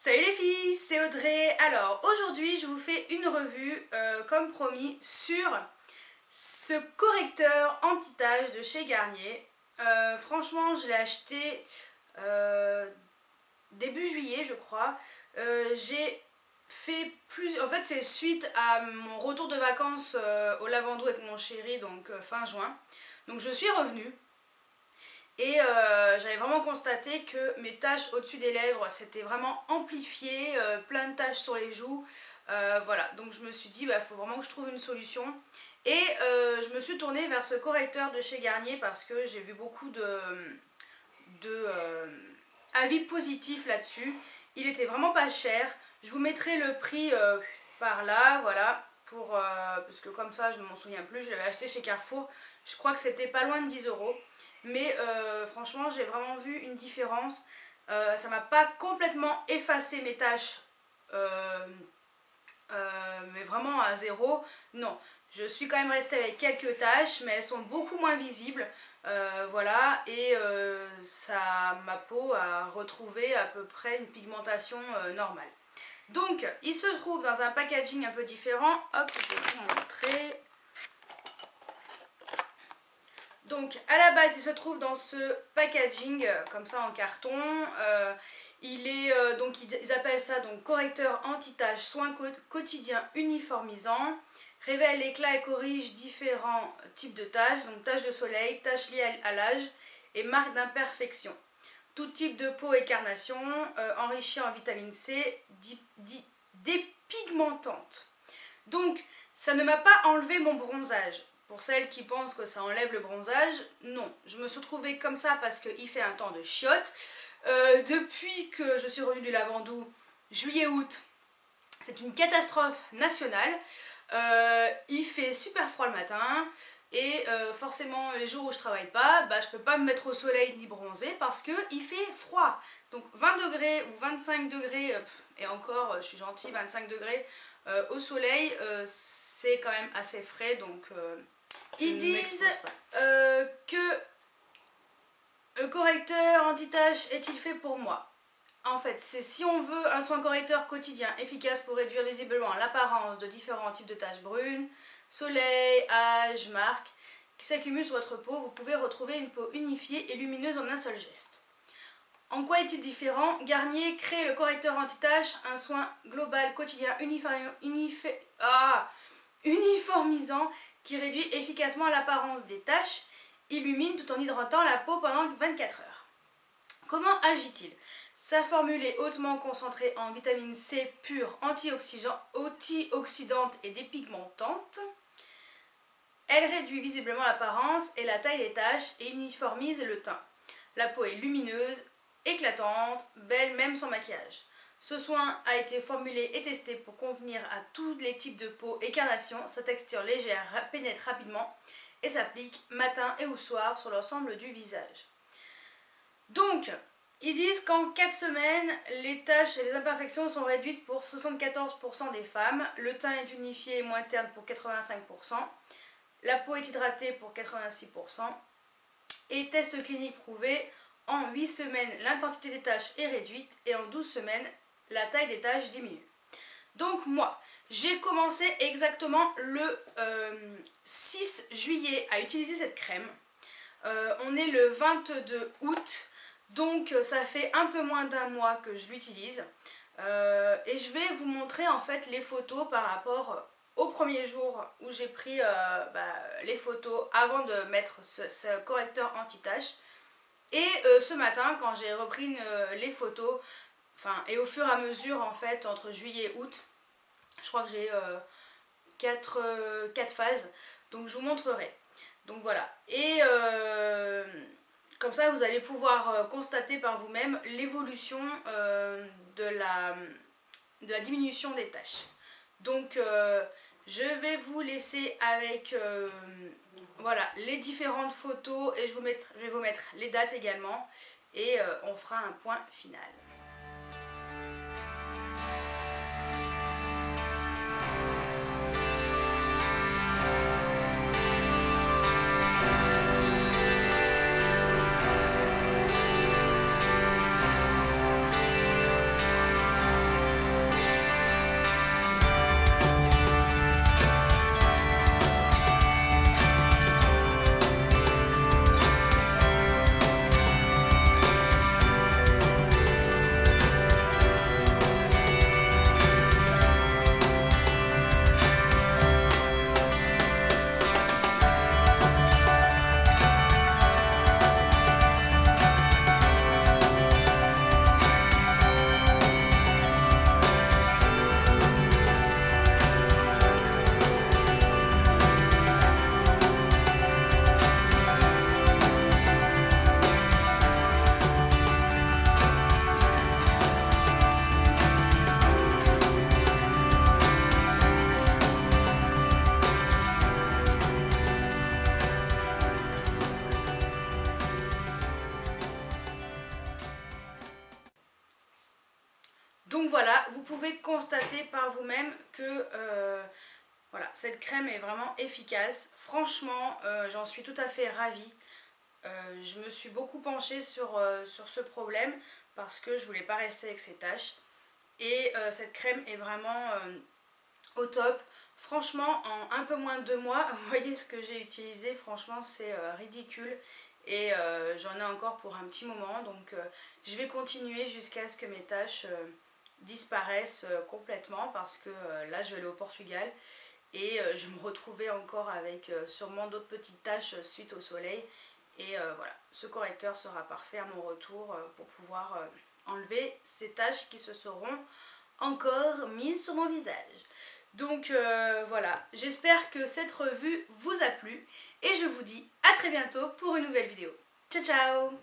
Salut les filles, c'est Audrey. Alors aujourd'hui je vous fais une revue comme promis sur ce correcteur anti-taches de chez Garnier. Franchement je l'ai acheté début juillet je crois. J'ai fait en fait c'est suite à mon retour de vacances au Lavandou avec mon chéri, donc fin juin. Donc je suis revenue. Et j'avais vraiment constaté que mes taches au-dessus des lèvres c'était vraiment amplifié, plein de taches sur les joues. Voilà, donc je me suis dit, faut vraiment que je trouve une solution. Et je me suis tournée vers ce correcteur de chez Garnier parce que j'ai vu beaucoup de avis positifs là-dessus. Il était vraiment pas cher. Je vous mettrai le prix par là, voilà. Parce que comme ça je ne m'en souviens plus, je l'avais acheté chez Carrefour, je crois que c'était pas loin de 10 euros. Mais franchement j'ai vraiment vu une différence. Ça m'a pas complètement effacé mes taches, mais vraiment à zéro, non. Je suis quand même restée avec quelques taches, mais elles sont beaucoup moins visibles, voilà, et ma peau a retrouvé à peu près une pigmentation normale. Donc il se trouve dans un packaging un peu différent. Hop, je vais vous montrer. Donc à la base il se trouve dans ce packaging comme ça en carton. Donc ils appellent ça donc correcteur anti-taches, soin quotidien uniformisant, révèle l'éclat et corrige différents types de taches, donc taches de soleil, taches liées à l'âge et marques d'imperfection. Tout type de peau et carnation, enrichi en vitamine C, dépigmentante. Donc ça ne m'a pas enlevé mon bronzage. Pour celles qui pensent que ça enlève le bronzage, non. Je me suis retrouvée comme ça parce qu'il fait un temps de chiottes. Depuis que je suis revenue du Lavandou, juillet-août, c'est une catastrophe nationale. Il fait super froid le matin. Et forcément les jours où je travaille pas, je peux pas me mettre au soleil ni bronzer parce qu'il fait froid. Donc 20 degrés ou 25 degrés, et encore je suis gentille, 25 degrés au soleil, c'est quand même assez frais. Donc ils disent que le correcteur anti-taches est-il fait pour moi? En fait, c'est si on veut un soin correcteur quotidien efficace pour réduire visiblement l'apparence de différents types de taches brunes, soleil, âge, marques, qui s'accumulent sur votre peau, vous pouvez retrouver une peau unifiée et lumineuse en un seul geste. En quoi est-il différent? Garnier crée le correcteur anti-taches, un soin global quotidien uniformisant qui réduit efficacement l'apparence des taches, illumine tout en hydratant la peau pendant 24 heures. Comment agit-il? Sa formule est hautement concentrée en vitamine C pure, antioxydante et dépigmentante. Elle réduit visiblement l'apparence et la taille des taches et uniformise le teint. La peau est lumineuse, éclatante, belle même sans maquillage. Ce soin a été formulé et testé pour convenir à tous les types de peau et carnation. Sa texture légère pénètre rapidement et s'applique matin et au soir sur l'ensemble du visage. Donc, ils disent qu'en 4 semaines, les taches et les imperfections sont réduites pour 74% des femmes, le teint est unifié et moins terne pour 85%, la peau est hydratée pour 86%, et test clinique prouvé, en 8 semaines, l'intensité des taches est réduite et en 12 semaines, la taille des taches diminue. Donc moi, j'ai commencé exactement le 6 juillet à utiliser cette crème. On est le 22 août. Donc ça fait un peu moins d'un mois que je l'utilise. Et je vais vous montrer en fait les photos par rapport au premier jour où j'ai pris les photos avant de mettre ce correcteur anti-taches. Et ce matin quand j'ai repris les photos, et au fur et à mesure en fait entre juillet et août, je crois que j'ai 4 phases. Donc je vous montrerai. Donc voilà. Et comme ça, vous allez pouvoir constater par vous-même l'évolution de la diminution des taches. Donc, je vais vous laisser avec voilà, les différentes photos et je vais vous mettre les dates également. Et on fera un point final. pouvez constater par vous-même que voilà, cette crème est vraiment efficace. Franchement, j'en suis tout à fait ravie. Je me suis beaucoup penchée sur ce problème parce que je voulais pas rester avec ces taches. Et cette crème est vraiment au top. Franchement, en un peu moins de 2 mois, vous voyez ce que j'ai utilisé, franchement c'est ridicule. Et j'en ai encore pour un petit moment, donc je vais continuer jusqu'à ce que mes taches disparaissent complètement parce que là je vais aller au Portugal et je me retrouvais encore avec sûrement d'autres petites taches suite au soleil. Et voilà, ce correcteur sera parfait à mon retour pour pouvoir enlever ces taches qui se seront encore mises sur mon visage. Donc voilà, j'espère que cette revue vous a plu et je vous dis à très bientôt pour une nouvelle vidéo. Ciao ciao!